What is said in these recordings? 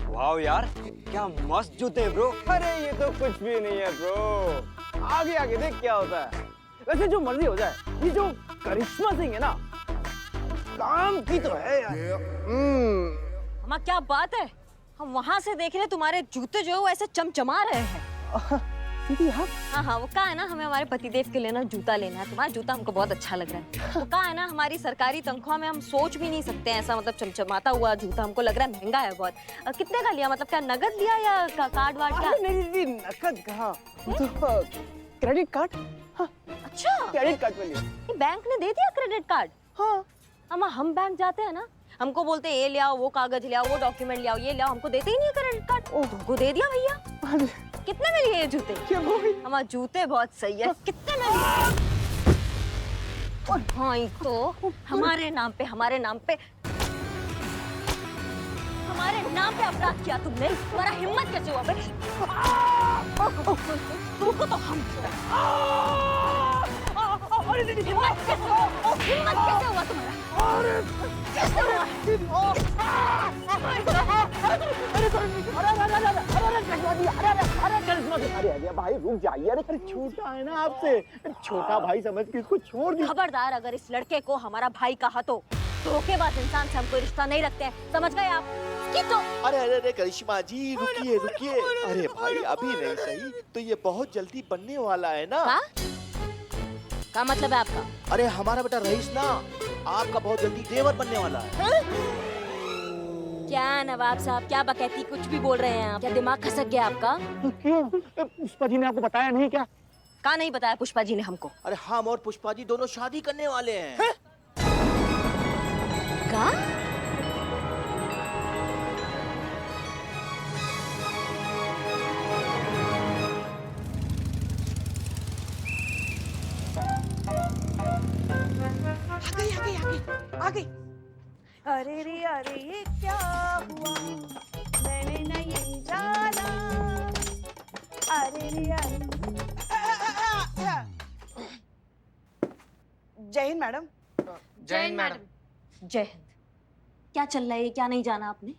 वाह यार, क्या मस्त जूते हैं ब्रो। अरे ये तो कुछ भी नहीं है ब्रो, आगे आगे देख क्या होता है। वैसे जो मर्जी हो जाए, ये जो करिश्मा सिंह है ना, काम की तो है यार। अम्मा क्या बात है, हम वहाँ से देख रहे तुम्हारे जूते जो है वो ऐसे चमचमा रहे हैं। दीदी आप? हाँ हाँ, वो कहा है ना हमें हमारे पतिदेव के लिए ना जूता लेना है। तुम्हारा जूता हमको बहुत अच्छा लग रहा है। वो कहा है ना हमारी सरकारी तनख्वाह में हम सोच भी नहीं सकते हैं ऐसा मतलब चमचमाता हुआ जूता। हमको लग रहा है महंगा है बहुत। कितने का लिया, मतलब क्या नगद लिया या कार्ड वार्ड क्या? नहीं दीदी, नकद कहाँ, तो क्रेडिट कार्ड। हाँ, अच्छा, क्रेडिट कार्ड पे लिया। बैंक ने दे दिया क्रेडिट कार्ड? हाँ। अम्मा हम बैंक जाते हैं ना, हमको बोलते हैं ये ले आओ, वो कागज ले आओ, वो डॉक्यूमेंट ले आओ, ये ले आओ, हमको देते ही नहीं है क्रेडिट कार्ड। तुमको दे दिया भैया। कितने में लिए ये जूते? हमारे जूते बहुत सही है। कितने में लिए? हाँ तो हमारे नाम पे अपराध किया तुमने। तुम्हारा हिम्मत कैसे हुआ बे? तुमको तो हम हिम्मत कैसे हुआ तुम्हारा? कैसे हुआ? अरे भाई रुक जाइए, अरे छोटा है ना आपसे, छोटा भाई समझ के इसको छोड़ दीजिए। खबरदार, अगर इस लड़के को हमारा भाई कहा तो धोखेबाज इंसान से हम कोई रिश्ता नहीं रखते हैं, समझ गए आप? तो अरे अरे अरे करिश्मा जी रुकिए रुकिए, अरे भाई अभी नहीं सही तो ये बहुत जल्दी बनने वाला है ना। क्या मतलब है आपका? अरे हमारा बेटा रईस ना आपका बहुत जल्दी देवर बनने वाला है। क्या नवाब साहब, क्या बकैती कुछ भी बोल रहे हैं आप? क्या दिमाग खसक गया आपका? क्यों, पुष्पा जी ने आपको बताया नहीं क्या? कहा नहीं बताया पुष्पा जी ने हमको? अरे हम और पुष्पा जी दोनों शादी करने वाले हैं। का? आ गई। अरे रे अरे ये क्या हुआ, मैंने नहीं जाना। अरे रे अरे। जय हिंद मैडम। जय हिंद मैडम। जय हिंद। क्या चल रहा है, क्या नहीं जाना आपने?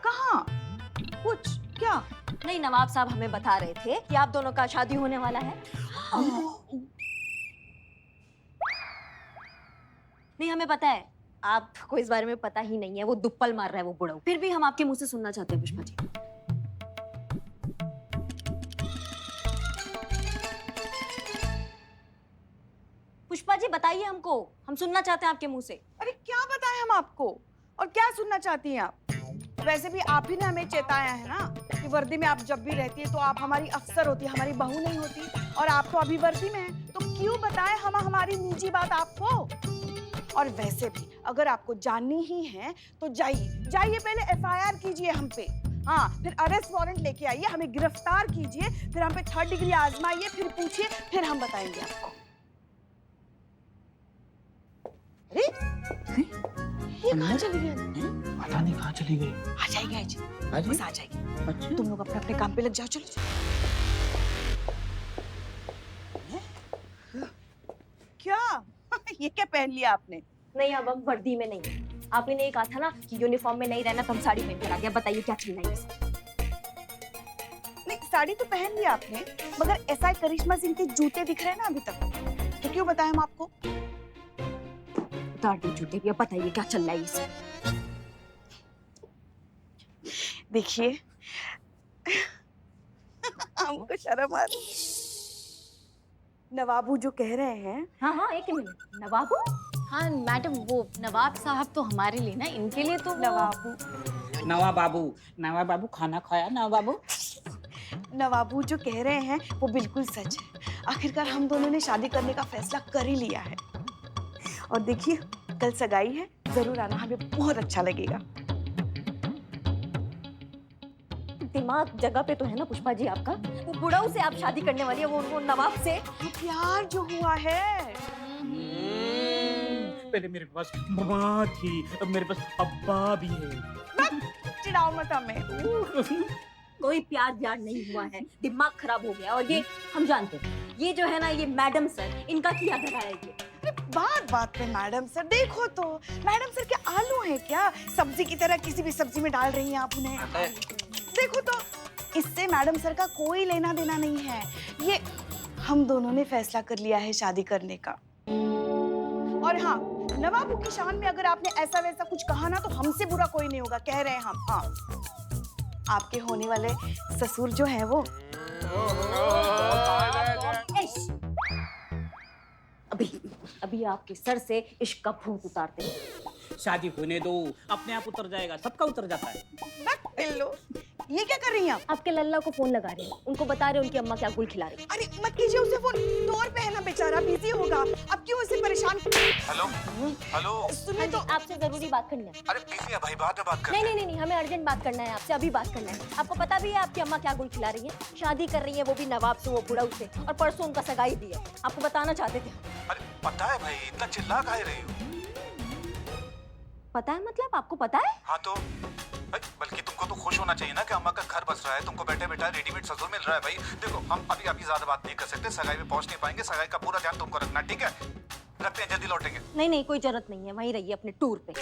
कहाँ कुछ क्या? नहीं, नवाब साहब हमें बता रहे थे कि आप दोनों का शादी होने वाला है। नहीं, हमें पता है, आपको इस बारे में पता ही नहीं है। वो दुप्पल मार रहा है वो बुढ़ऊ। फिर भी हम आपके मुंह से सुनना चाहते हैं पुष्पा जी। पुष्पा जी बताइए हमको, हम सुनना चाहते हैं आपके मुंह से। अरे क्या बताएं हम आपको, और क्या सुनना चाहती हैं आप? वैसे भी आप ही ने हमें चेताया है ना कि वर्दी में आप जब भी रहती है तो आप हमारी अफसर होती, हमारी बहू नहीं होती। और आप तो अभी वर्दी में हैं, तो क्यों बताएं हम हमारी निजी बात आपको? और वैसे भी अगर आपको जाननी ही है तो जाइए पहले एफआईआर कीजिए हम पे। हाँ, फिर अरेस्ट वारंट लेके आइए, हमें गिरफ्तार कीजिए, फिर हम पे 3rd डिग्री आजमाइए, फिर पूछिए, फिर हम बताएंगे आपको। अरे ये कहाँ चली गई? पता नहीं कहाँ चली गई। आ जाएगी आज, बस आ जाएगी। अच्छा? तुम लोग अपने अपने काम पे लग जाओ, चलो। क्या ये क्या पहन लिया आपने? नहीं, अब हम वर्दी में नहीं। आप ही ने कहा था ना कि यूनिफॉर्म में नहीं रहना, तो हम साड़ी पहन कर आ गया। बताइए क्या चल रहा है इसे? नहीं, साड़ी तो पहन लिया आपने, मगर एसआई करिश्मा सिंह के जूते दिख रहे हैं ना अभी तक, तो क्यों बताएं हम आपको? उतार दो जूते भी, अब बताइए क्या चल रहा है इसे? देखिए हमको शर्म आ रही। नवाबू जो कह रहे हैं। हाँ, एक मिनट। नवाबू? हाँ मैडम, वो नवाब साहब तो हमारे लिए ना, इनके लिए तो नवाब बाबू खाना खाया नवाबू जो कह रहे हैं वो बिल्कुल सच है। आखिरकार हम दोनों ने शादी करने का फैसला कर ही लिया है। और देखिए कल सगाई है, जरूर आना, हमें बहुत अच्छा लगेगा। दिमाग जगह पे तो है ना पुष्पा जी आपका? वो बुढ़ऊ से आप शादी करने वाली है, वो नवाब से? प्यार जो हुआ है। पहले मेरे पास माँ थी, अब मेरे पास अब्बा भी है। चिढ़ाओ मत हमें। कोई प्यार नहीं हुआ है, दिमाग खराब हो गया। और ये हम जानते हैं, ये जो है ना, ये मैडम सर, इनका किया धरा है ये। बात बात पे मैडम सर, देखो तो मैडम सर के आलू हैं क्या? सब्जी की तरह किसी भी सब्जी में डाल रही हैं आप उन्हें। देखो तो इससे मैडम सर का कोई लेना देना नहीं है। ये हम दोनों ने फैसला कर लिया है शादी करने का। और हाँ, नवाबू की शान में अगर आपने ऐसा वैसा कुछ कहा ना तो हमसे बुरा कोई नहीं होगा, कह रहे हैं हम। हाँ, आपके होने वाले ससुर जो है वो। अभी अभी आपके सर से इश्क का भूत उतारते हैं। शादी होने दो, अपने आप उतर जाएगा, सबका उतर जाता है। पिल्लो, ये क्या कर रही हैं आप? आपके लल्ला को फोन लगा रहे हैं, उनको बता रहे हैं उनकी अम्मा क्या गुल खिला रही है। अरे मत कीजिए उसे फोन, डोर पे है ना बेचारा, बिजी होगा। अब क्यों उसे परेशान? Hello hello. सुनिए तो, आपसे जरूरी बात करनी है। अरे बिजी है भाई, बाद में बात करते नहीं हैं। नहीं नहीं, हमें अर्जेंट बात करना है आपसे, अभी बात करना है। आपको पता भी है आपकी अम्मा क्या गुल खिला रही है? शादी कर रही है, वो भी नवाब से, वो बुढ़ऊ से, और परसों उनका सगाई भी है। आपको बताना चाहते थे। अरे पता है भाई, इतना चिल्ला काहे रही हो? पता है मतलब? आपको पता है? हाँ तो बल्कि तुमको तो खुश होना चाहिए ना कि अम्मा का घर बस रहा है, तुमको बैठे बैठा रेडीमेड ससुर मिल रहा है। भाई देखो, हम अभी ज्यादा बात नहीं कर सकते, सगाई में पहुंच नहीं पाएंगे। सगाई का पूरा ध्यान तुमको रखना, ठीक है? रखते हैं, जल्दी लौटेंगे। नहीं नहीं, कोई जरूरत नहीं है, वहीं रहिए अपने टूर पे।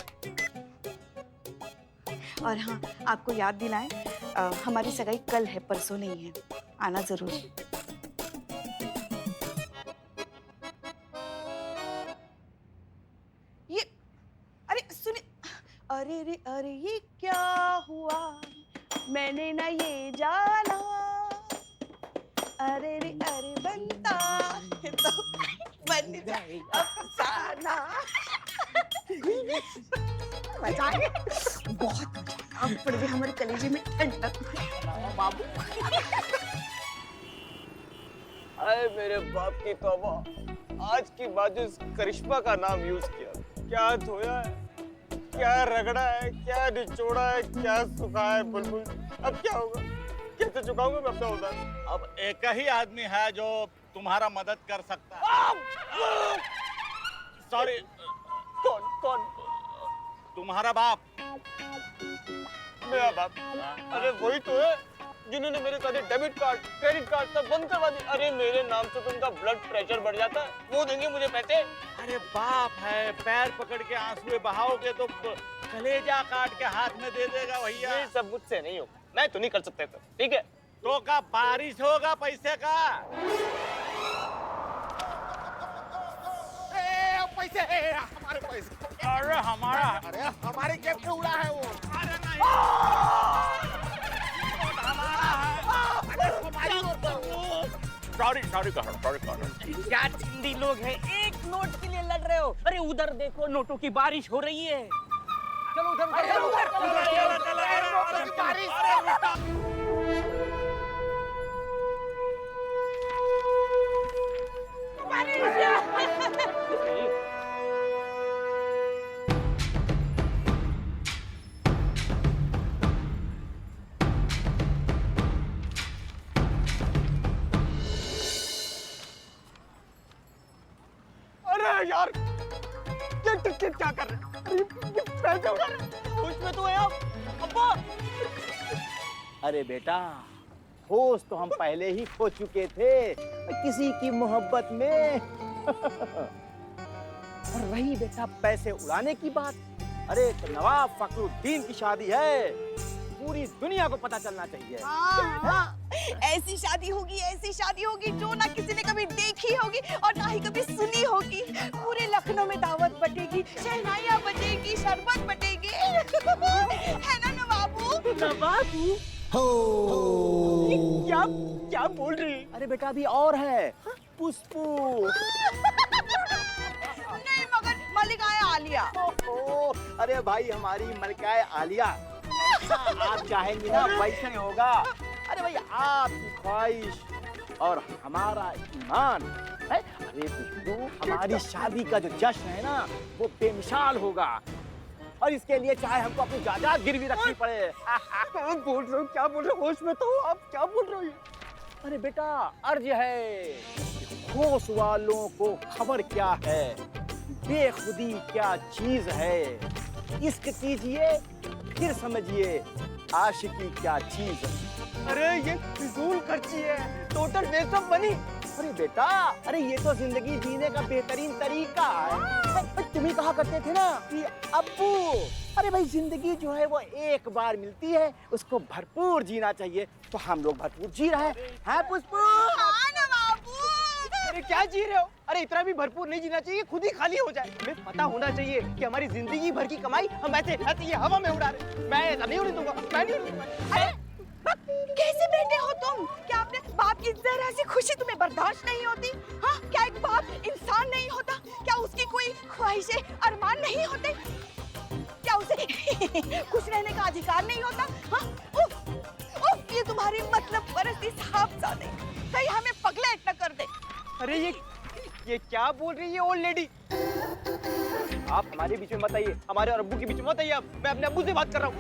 और हाँ, आपको याद दिलाएं, हमारी सगाई कल है, परसों नहीं है। आना जरूर। ये अरे सुनिए, अरे रे अरे ये क्या हुआ, मैंने ना ये जाना। अरे रे अरे बनता है तो बन जाए अफसाना। मजा आया, बहुत मजा। अब पड़ गया हमारे कलेजे में ठंडक। बाबू अरे मेरे बाप की तौबा, आज की बात जो करिश्मा का नाम यूज किया, क्या धोया है, क्या रगड़ा है, क्या निचोड़ा है, क्या सुखा है बुलबुल। अब क्या होगा? कैसे चुकाऊंगा मैं अपना उधार? अब एक ही आदमी है जो तुम्हारा मदद कर सकता है। सॉरी, कौन कौन? तुम्हारा बाप। मेरा बाप? अरे वही तो है जिन्होंने मेरे सारे डेबिट कार्ड, क्रेडिट कार्ड सब बंद करवा दिए। अरे मेरे नाम से तो उनका ब्लड प्रेशर बढ़ जाता है, वो देंगे मुझे पैसे? अरे बाप है, पैर पकड़ के आंसू बहाओगे तो कलेजा काट के हाथ में दे देगा भैया। ये सब मुझसे नहीं होगा, मैं तो नहीं कर सकता था, ठीक है? तो का बारिश होगा पैसे का। पैसे, हमारे पैसे। अरे हमारा, अरे हमारी जेब से उड़ा है वो। अरे नहीं, सॉरी सॉरी कहो, सॉरी कहो। क्या चिंदी लोग हैं, एक नोट के लिए लड़ रहे हो। अरे उधर देखो, नोटों की बारिश हो रही है। चलो अरे यार, ये क्या कर रहे हैं? ये पैसे उड़ा रहे हैं। होश में तो है आप? अब्बा! अरे बेटा, होश तो हम पहले ही खो चुके थे किसी की मोहब्बत में। और रही बेटा पैसे उड़ाने की बात, अरे तो नवाब फखरुद्दीन की शादी है, पूरी दुनिया को पता चलना चाहिए। हाँ, ऐसी शादी होगी जो ना किसी ने कभी देखी होगी और ना ही कभी सुनी होगी। पूरे लखनऊ में दावत बटेगी, शहनाइयाँ बजेगी, शरबत बटेगी। है ना नवाबू? नवाबू? क्या क्या बोल रही? अरे बेटा अभी और है, पुष्पू। नहीं मगर मलिकाए आलिया। अरे भाई हमारी मलिकाए आलिया, आप चाहेंगी ना वैसे ही होगा। अरे भाई आपकी ख्वाहिश और हमारा ईमान है। अरे पुष्पू, हमारी शादी का जो जश्न है ना वो बेमिसाल होगा, और इसके लिए चाहे हमको अपनी जायदाद गिरवी रखनी पड़े। क्या बोल रहे हो, क्या बोल रहे हो? होश में तो हो आप, क्या बोल रहे हो? अरे बेटा अर्ज है, होश वालों को खबर क्या है, बेखुदी क्या चीज है। इश्क कीजिए फिर समझिए आशिकी क्या चीज है। अरे ये फिजूल खर्ची है, टोटल वेस्ट ऑफ मनी। अरे बेटा, अरे ये तो जिंदगी जीने का बेहतरीन तरीका है। तुम ही कहा करते थे ना कि अब्बू, अरे भाई जिंदगी जो है वो एक बार मिलती है, उसको भरपूर जीना चाहिए। तो हम लोग भरपूर जी रहे हैं पुष्पू। अरे क्या जी रहे हो? अरे इतना भी भरपूर नहीं जीना चाहिए, खुद ही खाली हो जाए। हमें पता होना चाहिए कि हमारी जिंदगी भर की कमाई हम ऐसे ये हवा में उड़ा रहे। मैं ऐसा नहीं उड़ने दूंगा, मैं नहीं उड़ने दूंगा। कैसे बेटे हो तुम? क्या अपने बाप की जरा सी खुशी तुम्हें बर्दाश्त नहीं होती? हाँ, क्या एक बाप इंसान नहीं होता? क्या उसकी कोई ख्वाहिशें अरमान नहीं होते? क्या उसे खुश रहने का अधिकार नहीं होता? हाँ, उफ, उफ, ये तुम्हारी मतलब परस्ती साहबजादे कहीं हमें पगला इतना कर दे। अरे ये क्या बोल रही है ओल्ड लेडी? आप हमारे बीच में मत आइए, हमारे और अब्बू के बीच में मत आइए। आप, मैं अपने अब्बू से बात कर रहा हूँ।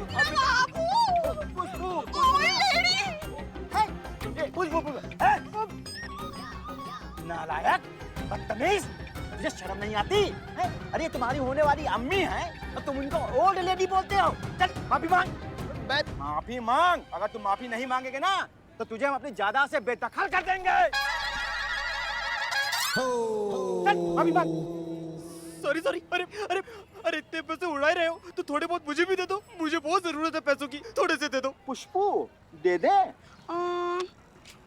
नालायक, बदतमीज, तुझे शर्म नहीं आती है? अरे तुम्हारी होने वाली अम्मी है और तुम उनको ओल्ड लेडी बोलते हो। चल माफी मांग। माफी मांग। अगर तुम माफी नहीं मांगेगे ना तो तुझे हम अपनी जायदाद से बेदखल कर देंगे। चल माफी मांग। Sorry sorry. अरे अरे अरे इतने पैसे उड़ा ही रहे हो तो थोड़े बहुत मुझे भी दे दो। मुझे बहुत जरूरत है पैसों की, थोड़े से दे दो। पुष्पू दे दे।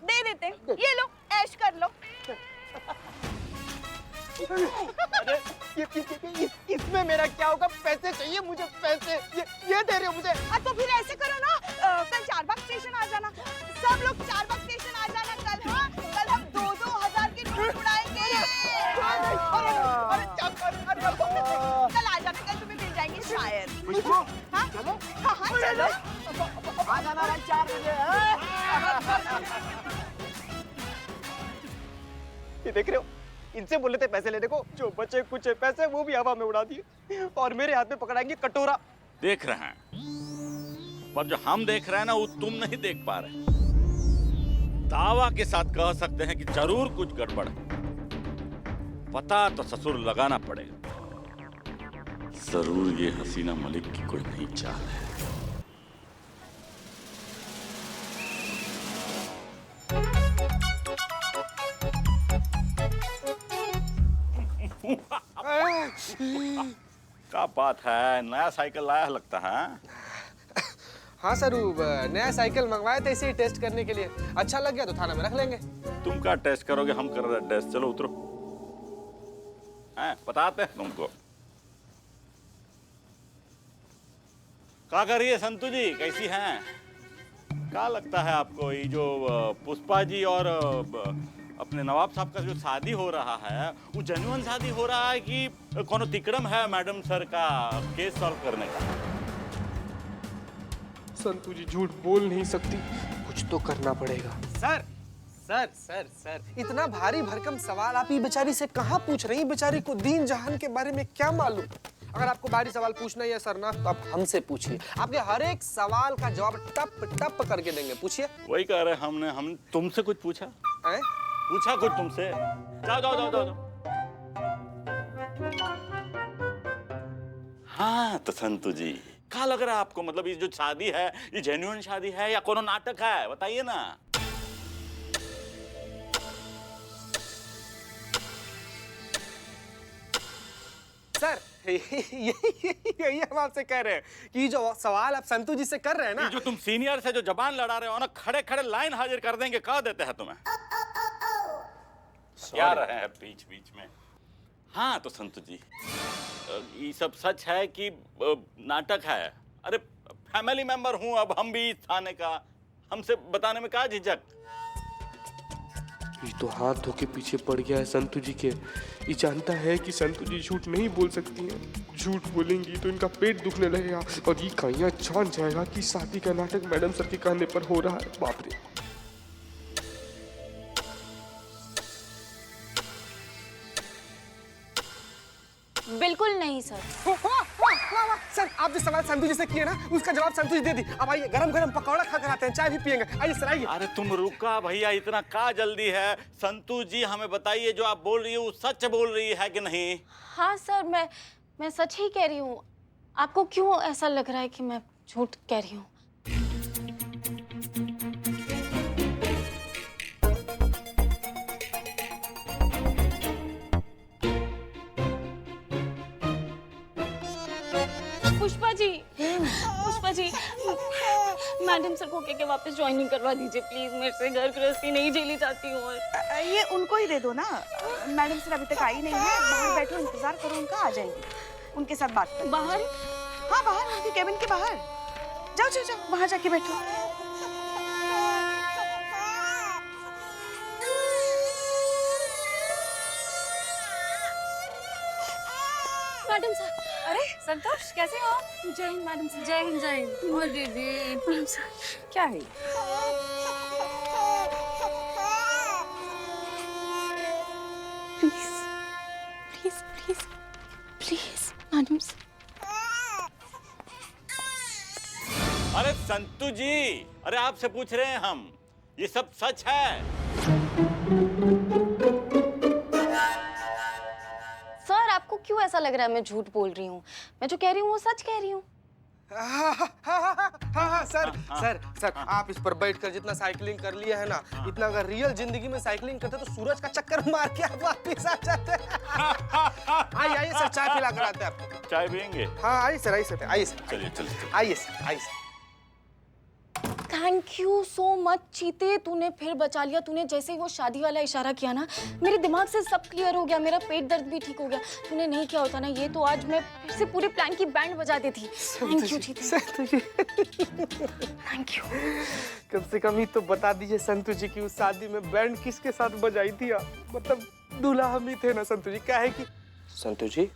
दे देते, ये लो ऐश कर लो। अरे इसमें मेरा क्या होगा? पैसे चाहिए मुझे, पैसे। ये दे रहे हो मुझे? तो फिर ऐसे करो ना, कल चारबाग स्टेशन आ जाना। सब लोग चारबाग स्टेशन आ जाना कल। हाँ, कल हम 2-2 हजार के नोट उड़ाएंगे। कल आ जाना, कल तुम्हें मिल जाएंगे शायद। हाँ चलो। हाँ चलो। आ जाना 4 बजे। ये देख रहे हो, इनसे बोले थे पैसे लेने को, जो बचे कुछ पैसे वो भी हवा में उड़ा दिए और मेरे हाथ में पकड़ाएंगे कटोरा। देख रहे हैं, पर जो हम देख रहे हैं ना वो तुम नहीं देख पा रहे। दावा के साथ कह सकते हैं कि जरूर कुछ गड़बड़ है। पता तो ससुर लगाना पड़ेगा। जरूर ये हसीना मलिक की कोई नई चाल है। क्या बात है, नया साइकिल लाया लगता है। हाँ सर, नया साइकिल मंगवाए थे इसी टेस्ट करने के लिए। अच्छा लग गया तो थाना में रख लेंगे। तुम क्या टेस्ट करोगे, हम कर रहे हैं टेस्ट। चलो उतरो, बताते हैं तुमको। क्या करिए संतू जी, कैसी हैं? क्या लगता है आपको ये जो पुष्पा जी और अपने नवाब साहब का जो शादी हो रहा है वो जेन्युइन शादी हो रहा है कि कोनो तिकड़म है मैडम सर का केस सॉल्व करने का? संतू जी झूठ बोल नहीं सकती, कुछ तो करना पड़ेगा। सर सर सर सर, इतना भारी भरकम सवाल आप ये बेचारी से कहाँ पूछ रही? बेचारी को दीन जहान के बारे में क्या मालूम? अगर आपको भारी सवाल पूछना है सर ना, तो आप हमसे पूछिए। आपके हर एक सवाल का जवाब टप टप करके देंगे। पूछिए। वही कह रहे हम तुमसे कुछ पूछा है? पूछा कुछ तुमसे? जाओ जाओ जाओ जाओ। हाँ तो संतू जी, क्या लग रहा है आपको? मतलब ये जो शादी है ये जेन्युइन शादी है या कोनो नाटक है? बताइए ना। सर यही हम आपसे कह रहे हैं कि जो सवाल आप संतू जी से कर रहे हैं ना, जो तुम सीनियर से जो जबान लड़ा रहे हो ना, खड़े खड़े लाइन हाजिर कर देंगे। कह देते हैं तुम्हें, क्या रहे हैं बीच बीच में। हाँ तो संतू जी, ये सब सच है कि नाटक है? अरे फैमिली मेंबर हूं अब हम भी थाने का, हमसे बताने में क्या झिझक? ये तो हाथ धो के पीछे पड़ गया है संतू जी के। ये जानता है कि संतू जी झूठ नहीं बोल सकती हैं। झूठ बोलेंगी तो इनका पेट दुखने लगेगा और ये कहीं जान जाएगा कि शादी का नाटक मैडम सर के कहने पर हो रहा है। बाप रे। बिल्कुल नहीं सर। सर आप जो सवाल संतू जी से किए ना, उसका जवाब संतू जी दे दी। अब आइए गरम गरम पकौड़ा खा कर आते हैं, चाय भी पियेंगे। आइए सर आइए। अरे तुम रुका भैया, इतना क्या जल्दी है? संतू जी हमें बताइए, जो आप बोल रही हो सच बोल रही है कि नहीं? हाँ सर, मैं सच ही कह रही हूँ। आपको क्यों ऐसा लग रहा है कि मैं झूठ कह रही हूँ? पुष्पा जी, पुष्पा जी, मैडम सर को कह के वापस ज्वाइनिंग करवा दीजिए प्लीज। मेरे से घर गृहस्थी नहीं झेली जाती हूँ। ये उनको ही दे दो ना। मैडम सर अभी तक आई नहीं है, बाहर बैठो, इंतजार करो उनका, आ जाएंगे। उनके साथ बात करो। बाहर? हाँ बाहर, उनके केबिन के बाहर। जाओ जाओ जाओ, वहां जाके बैठो। Madam sir. अरे संतोष, कैसे हो? जय हिंद मैडम सर। जय हिंद, जय हिंद। और दीदी, मैडम सर, क्या है? Please please please please madam sir. अरे संतु जी, अरे आपसे पूछ रहे हैं हम, ये सब सच है? सर आपको क्यों ऐसा लग रहा है मैं झूठ बोल रही हूँ? मैं जो कह रही हूँ वो सच कह रही हूँ। हाँ सर, सर आप इस पर बैठकर जितना साइकिलिंग कर लिया है ना, इतना अगर रियल जिंदगी में साइकिलिंग करते तो सूरज का चक्कर मार के आप वापिस आ जाते। आइए आइए सर, चाय पिला कर आते हैं आपको। चाय पियेंगे? हाँ आइए सर, आइए सर, आइए सर, चलिए चलिए। आइए सर, आइए sir. Thank you so much चीते, तूने फिर बचा लिया। तूने जैसे ही वो शादी वाला इशारा किया ना, मेरे दिमाग से सब क्लियर हो गया, मेरा पेट दर्द भी ठीक हो गया। तूने नहीं किया होता ना ये, तो आज मैं फिर से पूरे प्लान की बैंड बजा देती। थैंक यू चीते, थैंक यू। कम से कम ही तो बता दीजिए संतु जी की उस शादी में बैंड किसके साथ बजाई थी आप? मतलब दूल्हा हम ही थे ना संतु जी। क्या है कि संतु जी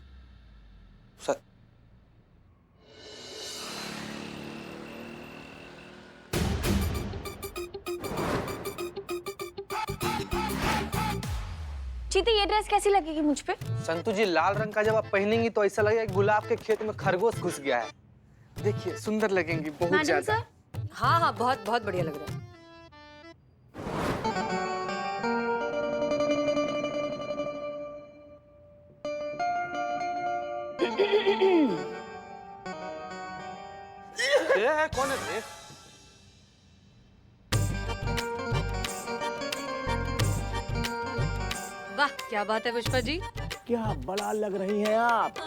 चीते, ये ड्रेस कैसी लगेगी मुझ पे? संतु जी, लाल रंग का जब आप पहनेंगी तो ऐसा लगेगा कि गुलाब के खेत में खरगोश घुस गया है। देखिए सुंदर लगेंगी बहुत ज्यादा। हाँ हाँ, बहुत बहुत बढ़िया लग रहा है। कौन है? वाह, क्या बात है पुष्पा जी। क्या बड़ा लग रही हैं आप।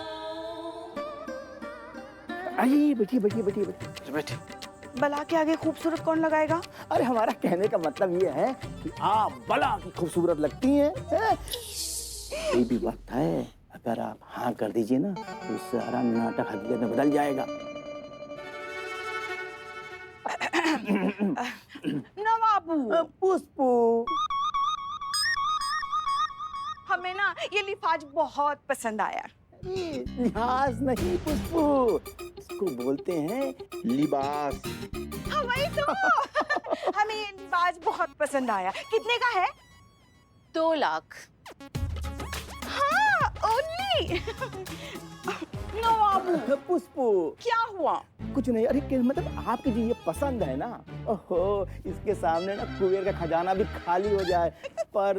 आइए बैठिए बैठिए बैठिए बैठिए। बला के आगे खूबसूरत कौन लगाएगा? अरे हमारा कहने का मतलब ये है कि आप बला की खूबसूरत लगती हैं। ये भी वक्त है, अगर आप हाँ कर दीजिए ना तो सारा नाटक हकीकत में बदल जाएगा। नवाबू, पुष्पू, हमें ना ये लिफाज बहुत पसंद आया। लिहाज नहीं पुष्पू, इसको बोलते हैं लिबास। हाँ वही तो। हमें ये लिबास बहुत पसंद आया। कितने का है? 2 लाख। हाँ ओनली। नवाबू, पुष्पू, क्या हुआ? कुछ नहीं। अरे मतलब आपकी जो ये पसंद है ना, ओहो, इसके सामने ना कुबेर का खजाना भी खाली हो जाए। पर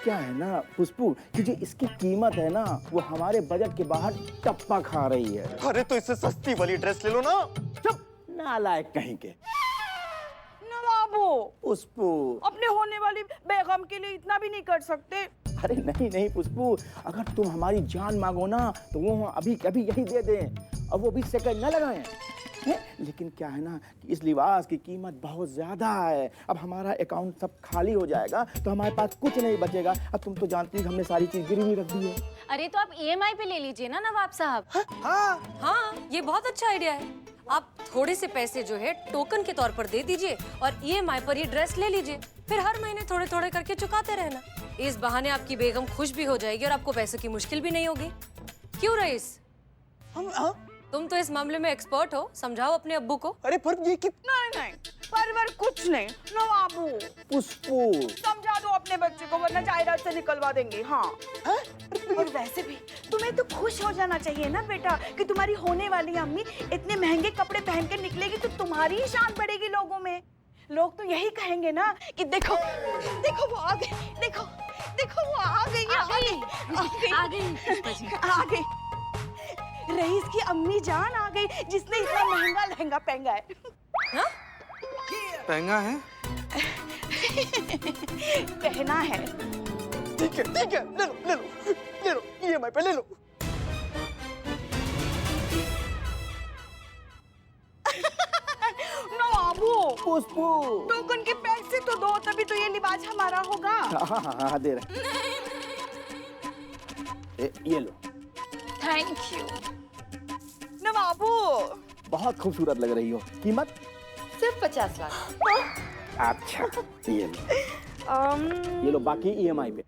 क्या है ना पुष्पू कि जो इसकी कीमत है ना वो हमारे बजट के बाहर टप्पा खा रही है। अरे तो इससे सस्ती वाली ड्रेस ले लो ना। चुप, नालायक कहीं के। नवाबू, पुष्पू, अपने होने वाली बेगम के लिए इतना भी नहीं कर सकते? अरे नहीं नहीं पुष्पू, अगर तुम हमारी जान मांगो ना तो वो अभी कभी यही दे दें और वो भी सेकंड न लगाएं। लेकिन क्या है ना कि इस लिबास की कीमत बहुत ज्यादा है। अब हमारा अकाउंट सब खाली हो जाएगा तो हमारे पास कुछ नहीं बचेगा। अब तुम तो जानती हो हमने सारी चीज गिरवी रख दी है। अरे तो आप EMI पे ले लीजिए ना नवाब साहब। हाँ, ये बहुत अच्छा आइडिया है। आप थोड़े से पैसे जो है टोकन के तौर पर दे दीजिए और EMI पर ये ड्रेस ले लीजिए, फिर हर महीने थोड़े थोड़े करके चुकाते रहना। इस बहाने आपकी बेगम खुश भी हो जाएगी और आपको पैसों की मुश्किल भी नहीं होगी। क्यों रईस? तुम तो इस मामले में एक्सपर्ट हो, समझाओ अपने अब्बू को। अरे पर ये कितना नहीं, परवर कुछ नहीं। नवाबू, पुष्पू, समझा दो अपने बच्चे को वरना जायदाद से निकलवा देंगे। हाँ। और वैसे भी तुम्हें तो खुश हो जाना चाहिए ना बेटा कि तुम्हारी होने वाली अम्मी इतने महंगे कपड़े पहन के निकलेगी तो तुम्हारी ही शान बढ़ेगी लोगों में। लोग तो यही कहेंगे ना कि देखो देखो वो आ गई, देखो देखो वो आ गई, आ गई, आ गई। रईस की अम्मी जान आ गई जिसने इतना महंगा लहंगा पहना है। हाँ? महंगा है? पहना है। ठीक है, ले लो, ले लो, ले लो, EMI पे ले लो। पुष्पू। टोकन के पैसे तो दो, तभी तो ये लिबास हमारा होगा। हाँ दे रहे। ये लो। Thank you. नवाबू बहुत खूबसूरत लग रही हो। कीमत? सिर्फ 50 लाख। अच्छा ये लो। ये लो बाकी EMI पे।